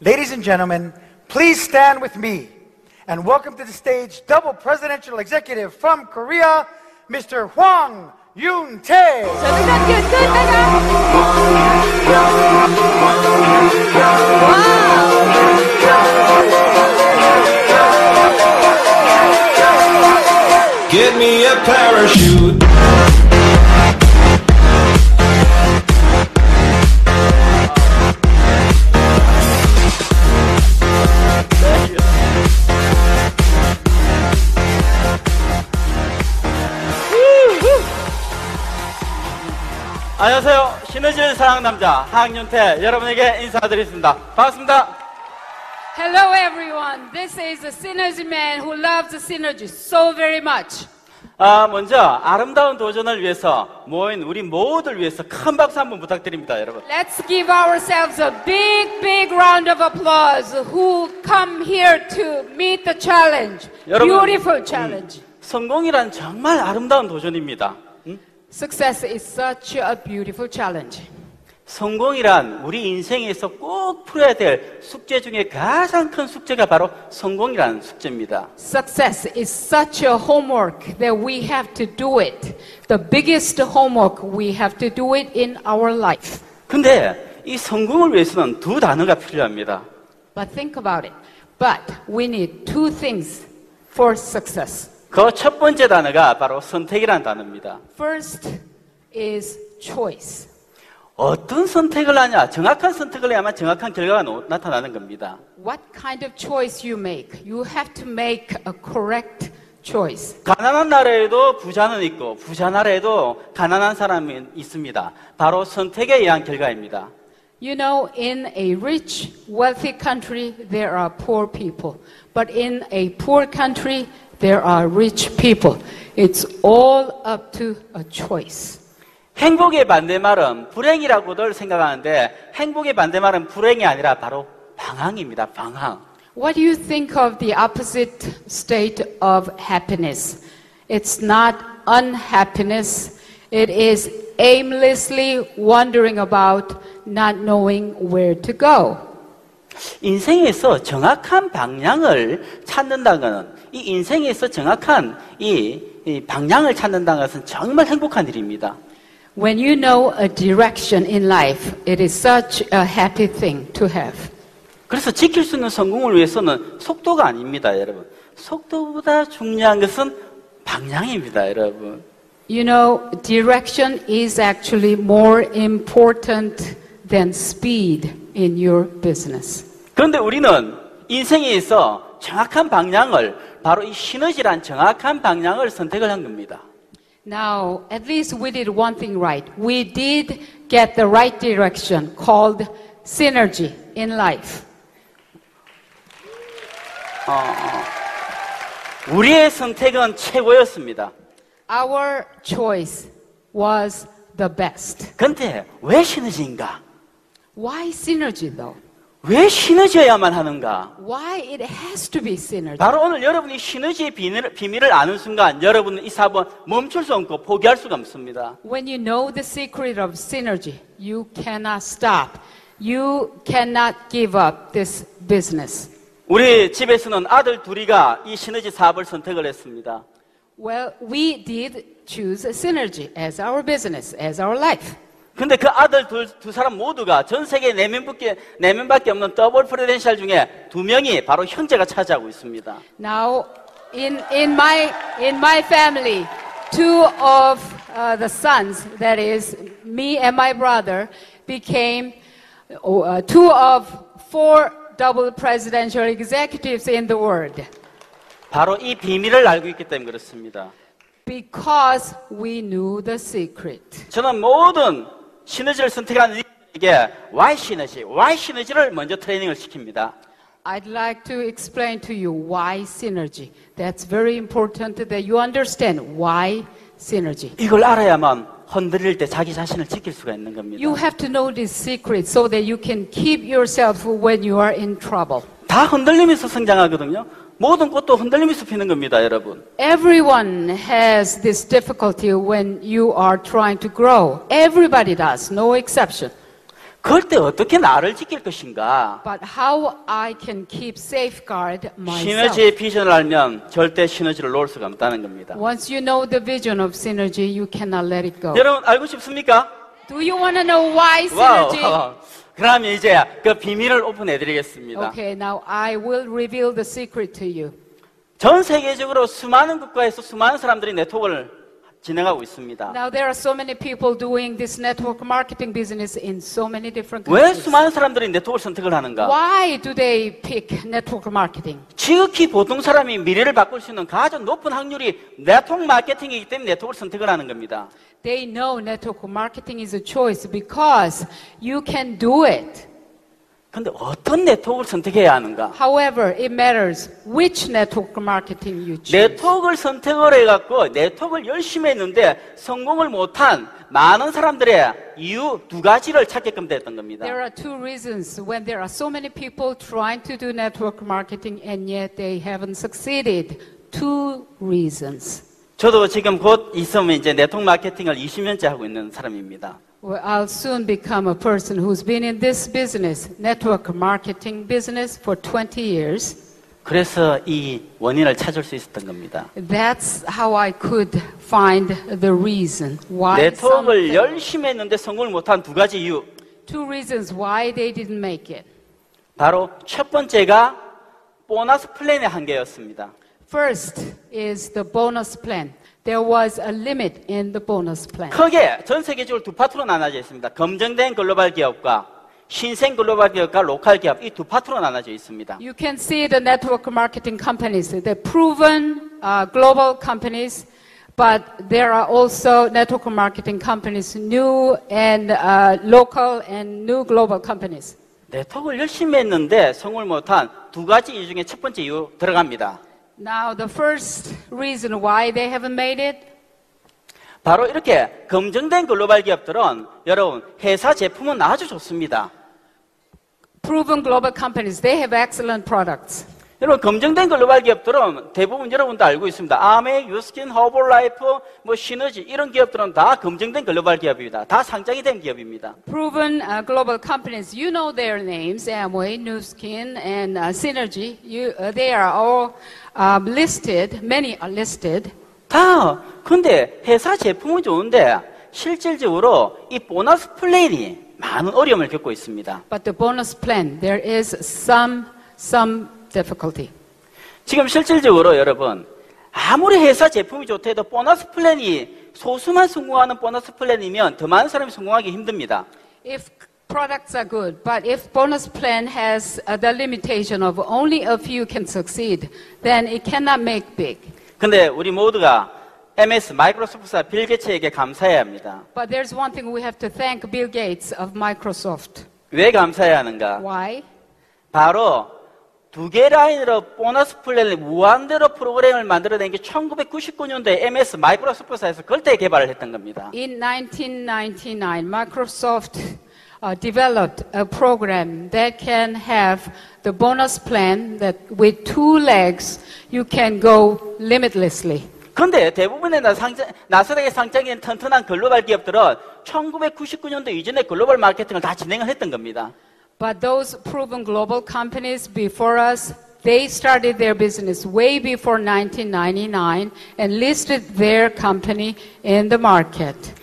Ladies and gentlemen, please stand with me and welcome to the stage double presidential executive from Korea, Mr. Hwang Yoon-tae. Get me a parachute. 안녕하세요. 시너지를 사랑하는 남자 황윤태 여러분에게 인사드리겠습니다. 반갑습니다. Hello everyone. This is a synergy man who loves the synergy so very much. 먼저 아름다운 도전을 위해서 모인 우리 모두를 위해서 큰 박수 한번 부탁드립니다, 여러분. Let's give ourselves a big round of applause who come here to meet the challenge. 여러분, Beautiful challenge. 성공이란 정말 아름다운 도전입니다. Success is such a beautiful challenge. 성공이란 우리 인생에서 꼭 풀어야 될 숙제 중에 가장 큰 숙제가 바로 성공이라는 숙제입니다. Success is such a homework that we have to do it. The biggest homework we have to do it in our life. 근데 이 성공을 위해서는 두 단어가 필요합니다. But think about it. But we need two things for success. 그 첫 번째 단어가 바로 선택이라는 단어입니다. First is choice. 어떤 선택을 하냐, 정확한 선택을 해야만 정확한 결과가 나타나는 겁니다. What kind of choice you make? You have to make a correct choice. 가난한 나라에도 부자는 있고 부자 나라에도 가난한 사람이 있습니다. 바로 선택에 의한 결과입니다. You know, in a rich, wealthy country, there are poor people. But in a poor country, there are rich people. It's all up to a choice. 행복의 반대말은 불행이라고들 생각하는데 행복의 반대말은 불행이 아니라 바로 방황입니다. 방황. What do you think of the opposite state of happiness? It's not unhappiness. It is aimlessly wandering about, not knowing where to go. 인생에서 정확한 방향을 찾는다는 것은 이 인생에서 정확한 이 방향을 찾는다는 것은 정말 행복한 일입니다. When you know a direction in life, it is such a happy thing to have. 그래서 지킬 수 있는 성공을 위해서는 속도가 아닙니다, 여러분. 속도보다 중요한 것은 방향입니다, 여러분. You know, direction is actually more important than speed in your business. 그런데 우리는 인생에 있어 정확한 방향을 바로 이 시너지란 정확한 방향을 선택을 한 겁니다. Now, at least we did one thing right. We did get the right direction called synergy in life. 우리의 선택은 최고였습니다. Our choice was the best. 그런데 왜 시너지인가? Why synergy though? 왜 시너지여야만 하는가? Why it has to be synergy? 바로 오늘 여러분이 시너지의 비밀을 아는 순간 여러분은 이 사업은 멈출 수 없고 포기할 수가 없습니다. When you know the secret of synergy, you cannot stop. You cannot give up this business. 우리 집에서는 아들 둘이가 이 시너지 사업을 선택을 했습니다. Well, we did choose synergy as our business, as our life. 근데 그 아들 두 사람 모두가 전 세계 4명밖에 없는 더블 프레덴셜 중에 2명이 바로 형제가 차지하고 있습니다. Now, in my family, two of the sons, that is me and my brother, became two of 4 double presidential executives in the world. 바로 이 비밀을 알고 있기 때문에 그렇습니다. Because we knew the secret. 저는 모든 시너지를 선택하는 이들에게 why 시너지를 먼저 트레이닝을 시킵니다. I'd like to explain to you why synergy. That's very important that you understand why synergy. 이걸 알아야만 흔들릴 때 자기 자신을 지킬 수가 있는 겁니다. You have to know this secret so that you can keep yourself when you are in trouble. 다 흔들리면서 성장하거든요. 모든 꽃도 흔들리면서 피는 겁니다, 여러분. Everyone has this difficulty when you are trying to grow. Everybody does, no exception. 그럴 때 어떻게 나를 지킬 것인가? but how I can keep safeguard myself. 시너지의 비전을 알면 절대 시너지를 놓을 수가 없다는 겁니다. Once you know the vision of synergy, you cannot let it go. 여러분 알고 싶습니까? Do you want to know why synergy? 와우. 그러면 이제 그 비밀을 오픈해 드리겠습니다. Okay, now I will reveal the secret to you. 전 세계적으로 수많은 국가에서 수많은 사람들이 네트워크를 진행하고 있습니다. Now there are so many people doing this network marketing business in so many different 왜 countries. 수많은 사람들이 네트워크를 선택을 하는가? Why do they pick network marketing? 지극히 보통 사람이 미래를 바꿀 수 있는 가장 높은 확률이 네트워크 마케팅이기 때문에 네트워크를 선택을 하는 겁니다. They know network marketing is a choice because you can do it. 근데 어떤 네트워크를 선택해야 하는가? However, it matters which network marketing you choose. 네트워크를 선택을 해갖고 네트워크를 열심히 했는데 성공을 못한 많은 사람들의 이유 두 가지를 찾게끔 됐던 겁니다. There are two reasons when there are so many people trying to do network marketing and yet they haven't succeeded. Two reasons. 저도 지금 곧 있으면 이제 네트워크 마케팅을 20년째 하고 있는 사람입니다. Well, I'll soon become a person who's been in this business, network marketing business, for 20 years. 그래서 이 원인을 찾을 수 있었던 겁니다. That's how I could find the reason why. 네트워크를 열심히 했는데 성공을 못한 두 가지 이유. Two reasons why they didn't make it. 바로 첫 번째가 보너스 플랜의 한계였습니다. First is the bonus plan. There was a limit in the bonus plan. 크게 전 세계적으로 두 파트로 나눠져 있습니다. 검증된 글로벌 기업과 신생 글로벌 기업과 로컬 기업 이 두 파트로 나눠져 있습니다. You can see the network marketing companies, the proven global companies, but there are also network marketing companies, new and local and new global companies. 네트워크를 열심히 했는데 성공을 못한 두 가지 이유 중에 첫 번째 이유 들어갑니다. Now, the first reason why they haven't made it, 바로 이렇게 검증된 글로벌 기업들은 여러분 회사 제품은 아주 좋습니다. proven global companies, they have excellent products. 여러분 검증된 글로벌 기업들은 대부분 여러분도 알고 있습니다. 아메, 유스킨, 허벌라이프, 뭐 시너지 이런 기업들은 다 검증된 글로벌 기업입니다. 다 상장이 된 기업입니다. Proven global companies, you know their names, Amway, Nu Skin, and Synergy. They are all listed, many are listed. 다 근데 회사 제품은 좋은데 실질적으로 이 보너스 플랜이 많은 어려움을 겪고 있습니다. But the bonus plan, there is some difficulty. 지금 실질적으로 여러분 아무리 회사 제품이 좋다 해도 보너스 플랜이 소수만 성공하는 보너스 플랜이면 더 많은 사람이 성공하기 힘듭니다. If products are good, but if bonus plan has the limitation of only a few can succeed, then it cannot make big. 근데 우리 모두가 MS 마이크로소프트사 빌 게이츠에게 감사해야 합니다. But there's one thing we have to thank Bill Gates of Microsoft. 왜 감사해야 하는가? Why? 바로 두 개 라인으로 보너스 플랜을 무한대로 프로그램을 만들어낸 게 1999년도에 MS 마이크로소프트사에서 그때 개발을 했던 겁니다. In 1999, Microsoft developed a program that can have the bonus plan that with two legs you can go limitlessly. 근데 대부분의 나스닥에 상장된 튼튼한 글로벌 기업들은 1999년도 이전에 글로벌 마케팅을 다 진행을 했던 겁니다. But those proven global companies before us, they started their business way before 1999 and listed their company in the market.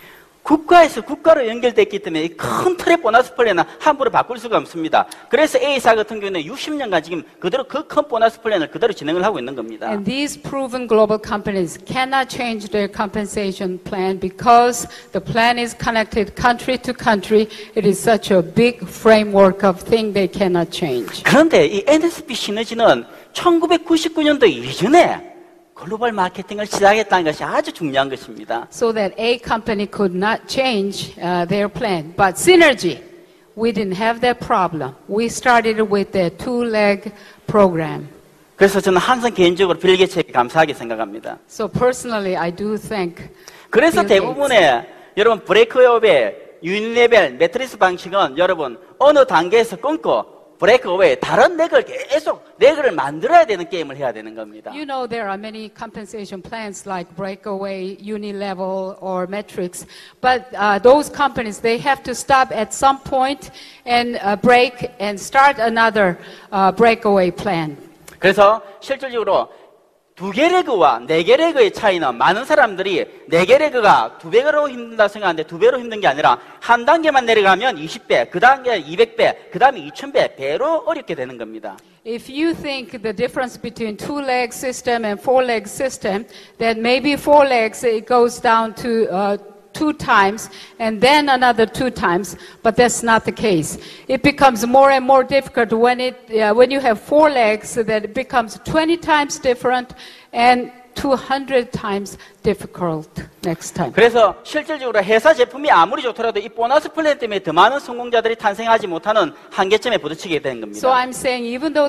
국가에서 국가로 연결됐기 때문에 이 큰 틀의 보너스 플랜은 함부로 바꿀 수가 없습니다. 그래서 A사 같은 경우는 60년간 지금 그대로 그 큰 보너스 플랜을 그대로 진행을 하고 있는 겁니다. And these proven global companies cannot change their compensation plan because the plan is connected country to country. It is such a big framework of thing they cannot change. 그런데 이 NSP 시너지는 1999년도 이전에 글로벌 마케팅을 시작했다는 것이 아주 중요한 것입니다. So that a company could not change their plan. But Synergy, we didn't have that problem. We started with the two-leg program. 그래서 저는 항상 개인적으로 빌 게이츠에게 감사하게 생각합니다. So personally, I do thank 그래서 Bill 대부분의 여러분 브레이크업의 유니레벨 매트리스 방식은 여러분 어느 단계에서 끊고 브레이크어웨이, 다른 렉을 계속 렉을 만들어야 되는 게임을 해야 되는 겁니다. You know there are many compensation plans like Breakaway, Unilevel, or Metrics, but those companies, they have to stop at some point and break and start another breakaway plan. 그래서 실질적으로 2개 레그와 4개 레그의 차이는 많은 사람들이 4개 레그가 2배로 힘들다 생각하는데 2배로 힘든 게 아니라 한 단계만 내려가면 20배, 그 단계 200배, 그 다음에 2000배, 배로 어렵게 되는 겁니다. If you think the difference between 2-leg system and 4-leg system, that maybe 4 legs it goes down to 2 times and then another 2 times, but that's not the case. It becomes more and more difficult when you have 4 legs, so that it becomes 20 times different and 200 times difficult next time. 그래서 실질적으로 회사 제품이 아무리 좋더라도 이 보너스 플랜 때문에 더 많은 성공자들이 탄생하지 못하는 한계점에 부딪히게 되는 겁니다. So I'm saying even though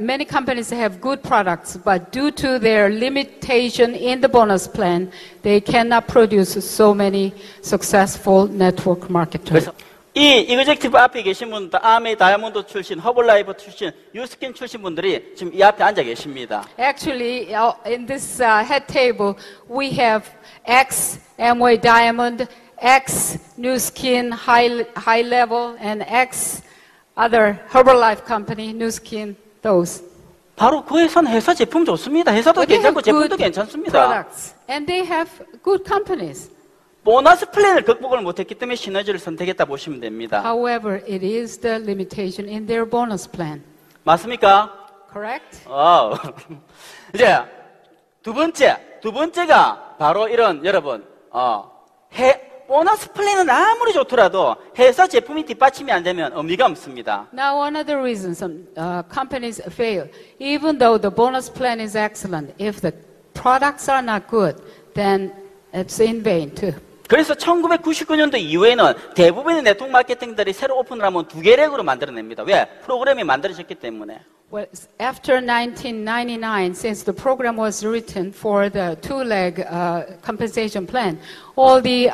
many companies have good products, but due to their limitation in the bonus plan, they cannot produce so many successful network marketers. 그래서 이 이그젝티브 앞에 계신 분, 아메 다이아몬드 출신, 허블라이프 출신, 유스킨 출신 분들이 지금 이 앞에 앉아 계십니다. Actually, in this head table, we have X, Amway Diamond, X, New Skin, High Level, and X, other Herbalife company, New Skin, those. 바로 그 회사는 회사 제품 좋습니다. 회사도 But they 괜찮고 have 제품도 good 괜찮습니다. products, and they have good companies. 보너스 플랜을 극복을 못했기 때문에 시너지를 선택했다 보시면 됩니다. However, it is the limitation in their bonus plan. 맞습니까? Correct? 이제 두 번째가 바로 이런 여러분 보너스 플랜은 아무리 좋더라도 회사 제품이 뒷받침이 안 되면 의미가 없습니다. Now, one of the reasons some companies fail, even though the bonus plan is excellent, if the products are not good, then it's in vain too. 그래서 1999년도 이후에는 대부분의 네트워크 마케팅들이 새로 오픈을 하면 2개 렉으로 만들어냅니다. 왜? 프로그램이 만들어졌기 때문에. Well, after 1999, since the program was written for the 2-leg compensation plan, all the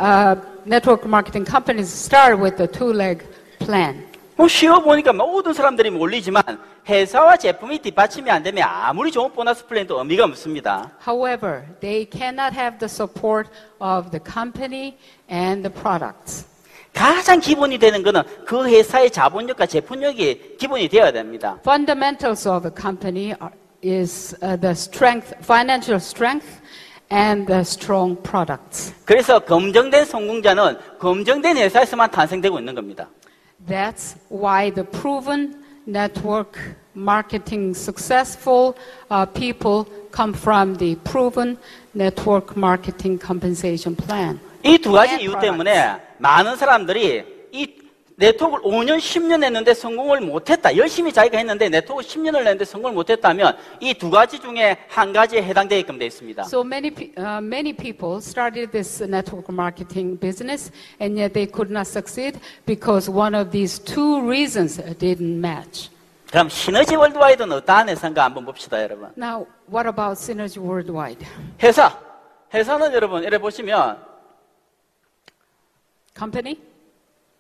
network marketing companies start with the 2-leg plan. 쉬워 보니까 모든 사람들이 몰리지만 회사와 제품이 뒷받침이 안 되면 아무리 좋은 보너스 플랜도 의미가 없습니다. However, they cannot have the support of the company and the products. 가장 기본이 되는 것은 그 회사의 자본력과 제품력이 기본이 되어야 됩니다. Fundamentals of a company is the strength, financial strength, and the strong products. 그래서 검증된 성공자는 검증된 회사에서만 탄생되고 있는 겁니다. That's why the proven network marketing successful people come from the proven network marketing compensation plan. 이 두 가지 이유 때문에 많은 사람들이 이 네트워크를 5년, 10년 했는데 성공을 못했다. 열심히 자기가 했는데 네트워크 10년을 했는데 성공을 못했다면 이 두 가지 중에 한 가지에 해당되게끔 되어 있습니다. So many people started this network marketing business, and yet they could not succeed because one of these 2 reasons didn't match. 그럼 시너지 월드와이드는 어떠한 회사인가 한번 봅시다, 여러분. Now, what about Synergy Worldwide? 회사는 여러분 이래 보시면 Company?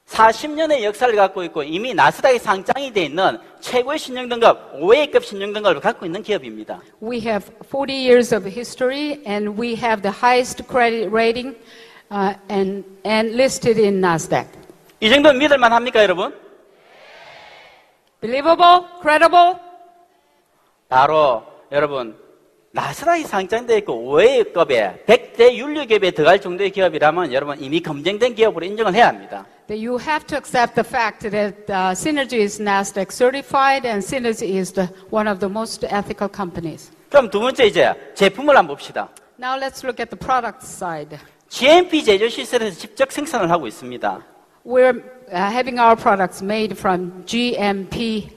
40년의 역사를 갖고 있고 이미 나스닥에 상장이 돼 있는 최고의 신용등급, 5A급 신용등급을 갖고 있는 기업입니다. We have 40 years of history, and we have the highest credit rating, and listed in Nasdaq. 이 정도는 믿을만 합니까, 여러분? Believable? Credible? 바로 여러분 나스닥이 상장되어 있고 5A급에 100대 윤리기업에 들어갈 정도의 기업이라면 여러분 이미 검증된 기업으로 인정을 해야 합니다. That you have to accept the fact that Synergy is Nasdaq certified, and Synergy is one of the most ethical companies. 그럼 두 번째 이제 제품을 한번 봅시다. Now let's look at the product side. GMP 제조 시설에서 직접 생산을 하고 있습니다. We're having our products made from GMP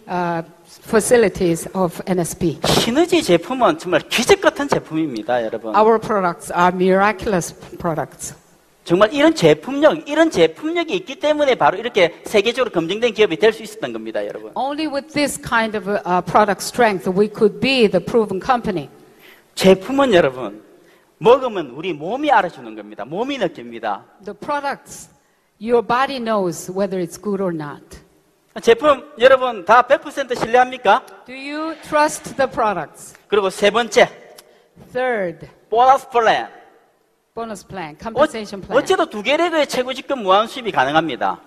facilities of NSP. 시너지 제품은 정말 기적 같은 제품입니다, 여러분. Our products are miraculous products. 정말 이런 제품력이 있기 때문에 바로 이렇게 세계적으로 검증된 기업이 될 수 있었던 겁니다, 여러분. Only with this kind of product strength we could be the proven company. 제품은 여러분 먹으면 우리 몸이 알아주는 겁니다. 몸이 느낍니다. The products, your body knows whether it's good or not. 제품 여러분 다 100% 신뢰합니까? Do you trust the products? 그리고 세 번째, Third, 보너스 플랜. bonus plan, compensation plan. 어째도 두 개 레그의 최고 직급 무한 수입이 가능합니다.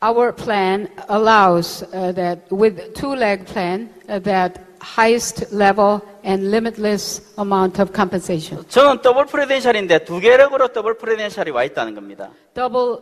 Our plan allows that with two-leg plan that highest level and limitless amount of compensation. 저는 더블 프레덴셜인데 두 개 레그로 더블 프레덴셜이 와 있다는 겁니다. Double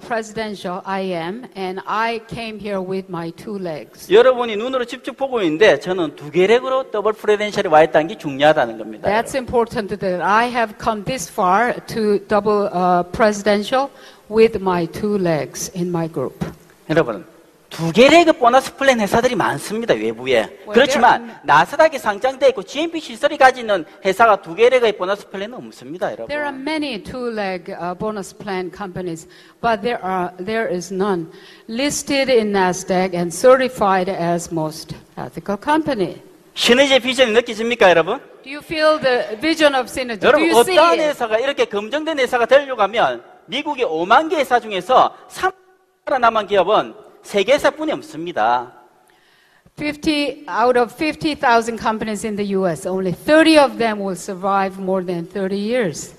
presidential I am, and I came here with my two legs. 여러분이 눈으로 직접 보고 있는데 저는 두 개 레그로 더블 프레덴셜이 와 있다는 게 중요하다는 겁니다. That's important that I have come this far to double presidential with my two legs in my group. 여러분, 두 개 레그 보너스 플랜 회사들이 많습니다, 외부에. 그렇지만 나스닥에 상장되어 있고 GMP 시설이 가지는 회사가 두 개 레그의 보너스 플랜은 없습니다, 여러분. There are many two-leg bonus plan companies, but there is none listed in Nasdaq and certified as most ethical company. 시너지의 비전이 느껴집니까, 여러분? Do you feel the vision of synergy? Do 여러분, you see 어떠한 it? 회사가 이렇게 검증된 회사가 되려고 하면 미국의 5만 개 회사 중에서 3개 남은 기업은 3개 회사뿐이 없습니다. 50 out of 50,000 companies in the US, only 30 of them will survive more than 30 years.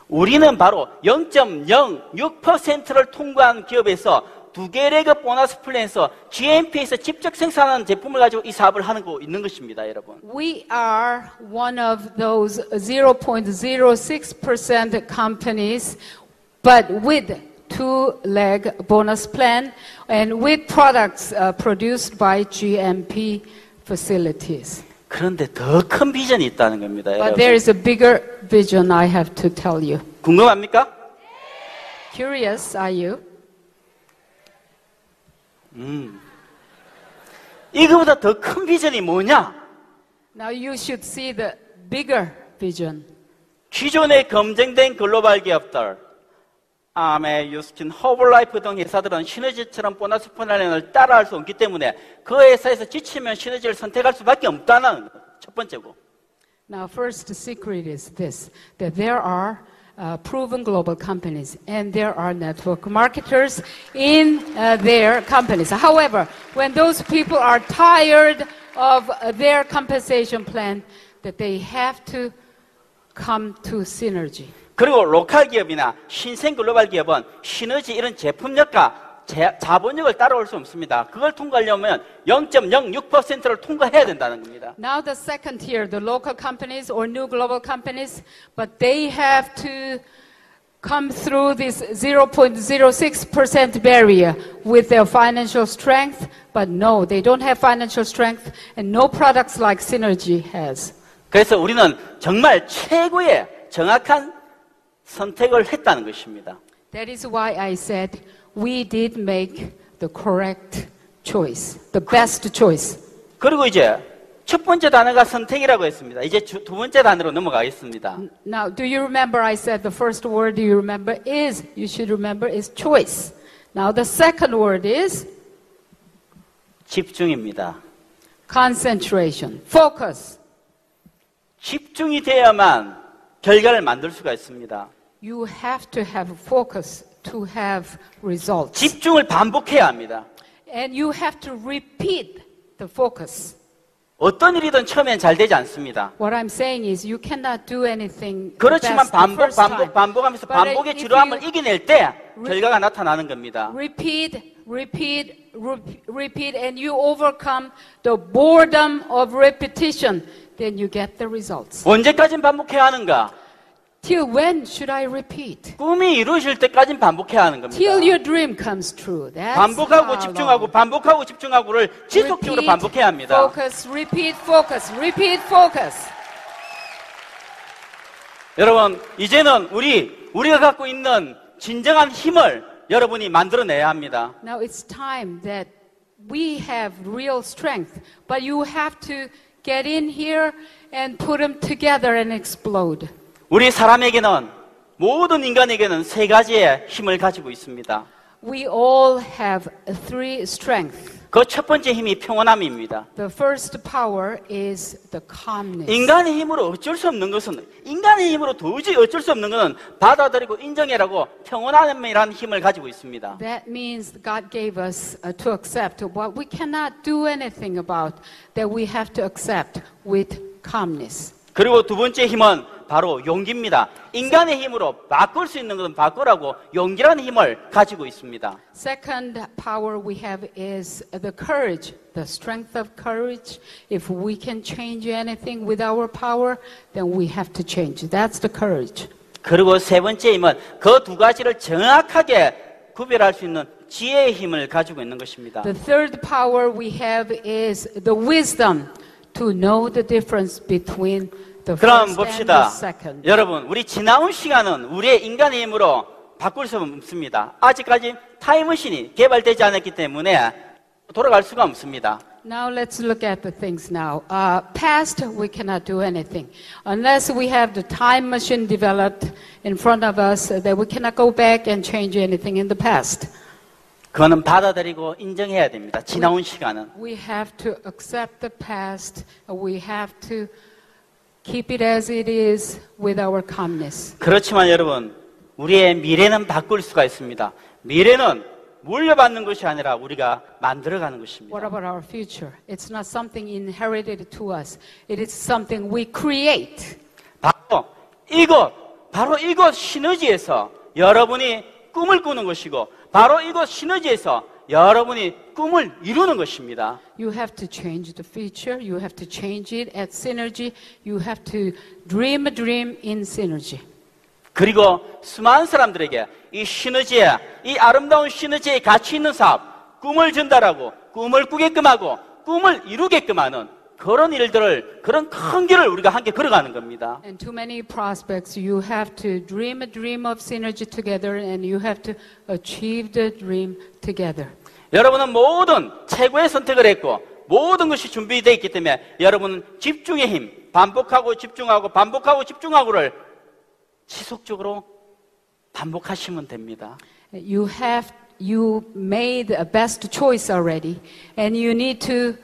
우리는 바로 0.06%를 통과한 기업에서 두 개 레그 보너스 플랜에서 GMP에서 직접 생산하는 제품을 가지고 이 사업을 하는 거 있는 것입니다, 여러분. We are one of those 0.06% companies, but with two-leg bonus plan and with products produced by GMP facilities. 그런데 더 큰 비전이 있다는 겁니다, But 여러분. there is a bigger vision I have to tell you. 궁금합니까? Curious, are you? 이거보다 더 큰 비전이 뭐냐? Now you should see the bigger vision. 기존에 검증된 글로벌 기업들, 아메, 유스킨, 허블라이프 등 회사들은 시너지처럼 보너스 플랜을 따라할 수 없기 때문에 그 회사에서 지치면 시너지를 선택할 수밖에 없다는 첫 번째고. Now, first secret is this, that there are proven global companies and there are network marketers in their companies. However, when those people are tired of their compensation plan, that they have to come to synergy. 그리고 로컬 기업이나 신생 글로벌 기업은 시너지 이런 제품력과 자본력을 따라올 수 없습니다. 그걸 통과하려면 0.06%를 통과해야 된다는 겁니다. Now the second tier, the local companies or new global companies, but they have to come through this 0.06% barrier with their financial strength, but no, they don't have financial strength and no products like Synergy has. 그래서 우리는 정말 최고의 정확한 선택을 했다는 것입니다. That is why I said we did make the correct choice, the best choice. 그리고 이제 첫 번째 단어가 선택이라고 했습니다. 이제 두 번째 단어로 넘어가겠습니다. Now, do you remember I said the first word you remember is, you should remember is choice. Now the second word is 집중입니다. concentration, focus. 집중이 돼야만 결과를 만들 수가 있습니다. You have to have focus to have results. 집중을 반복해야 합니다. And you have to repeat the focus. 어떤 일이든 처음엔 잘 되지 않습니다. What I'm saying is you cannot do anything the 그렇지만 best the first time. 반복하면서 But 반복의 if 지루함을 you 이겨낼 때 결과가 나타나는 겁니다. repeat, and you overcome the boredom of repetition, then you get the results. 언제까지 반복해야 하는가? Till when should I repeat? 꿈이 이루어질 때까지 반복해야 하는 겁니다. Till your dream comes true. That's 반복하고 how 집중하고 long. 반복하고 집중하고를 지속적으로 Repeat, 반복해야 합니다. Focus, repeat, focus, repeat, focus. 여러분, 이제는 우리가 갖고 있는 진정한 힘을 여러분이 만들어내야 합니다. Now it's time that we have real strength, but you have to get in here and put them together and explode. 우리 사람에게는 모든 인간에게는 세 가지의 힘을 가지고 있습니다. We all have three strengths. 그 첫 번째 힘이 평온함입니다. The first power is the calmness. 인간의 힘으로 어쩔 수 없는 것은, 인간의 힘으로 도저히 어쩔 수 없는 것은 받아들이고 인정해라고 평온함이라는 힘을 가지고 있습니다. That means God gave us to accept what we cannot do anything about, that we have to accept with calmness. 그리고 두 번째 힘은 바로 용기입니다. 인간의 힘으로 바꿀 수 있는 것은 바꾸라고 용기라는 힘을 가지고 있습니다. Second power we have is the courage, the strength of courage. If we can change anything with our power, then we have to change. That's the courage. 그리고 세 번째 힘은 그 두 가지를 정확하게 구별할 수 있는 지혜의 힘을 가지고 있는 것입니다. The third power we have is the wisdom to know the difference between the 그럼 first and 봅시다. the second. 여러분, 우리 지나온 시간은 우리의 인간의 힘으로 바꿀 수 없습니다. 아직까지 타임머신이 개발되지 않았기 때문에 돌아갈 수가 없습니다. Now let's look at the things now. Past, we cannot do anything. Unless we have the time machine developed in front of us, that we cannot go back and change anything in the past. 그거는 받아들이고 인정해야 됩니다. 지나온 시간은. We have to accept the past. We have to keep it as it is with our calmness. 그렇지만 여러분, 우리의 미래는 바꿀 수가 있습니다. 미래는 물려받는 것이 아니라 우리가 만들어가는 것입니다. What about our future? It's not something inherited to us. It is something we create. 바로 이곳 시너지에서 여러분이 꿈을 꾸는 것이고, 바로 이곳 시너지에서 여러분이 꿈을 이루는 것입니다. You have to change the future. You have to change it at synergy. You have to dream a dream in synergy. 그리고 수많은 사람들에게 이 시너지에, 이 아름다운 시너지에 가치 있는 사업, 꿈을 전달하고, 꿈을 꾸게끔 하고, 꿈을 이루게끔 하는 그런 일들을, 그런 큰 길을 우리가 함께 걸어가는 겁니다. And to many prospects, you have to dream a dream of synergy together, and you have to achieve the dream together. 여러분은 모든 최고의 선택을 했고, 모든 것이 준비되어 있기 때문에 여러분은 집중의 힘, 반복하고 집중하고 반복하고 집중하고를 지속적으로 반복하시면 됩니다. You made a best choice already, and you need to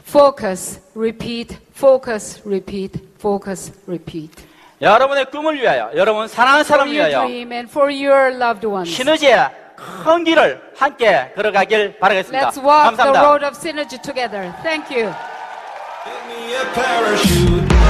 focus, repeat, focus, repeat, focus, repeat. 여러분의 꿈을 위하여, 여러분 사랑하는 For 사람을 your 위하여 dream and for your loved ones. 시너지의 큰 길을 함께 걸어가길 바라겠습니다. Let's walk the 감사합니다. road of synergy together. Thank you. Get me a parachute.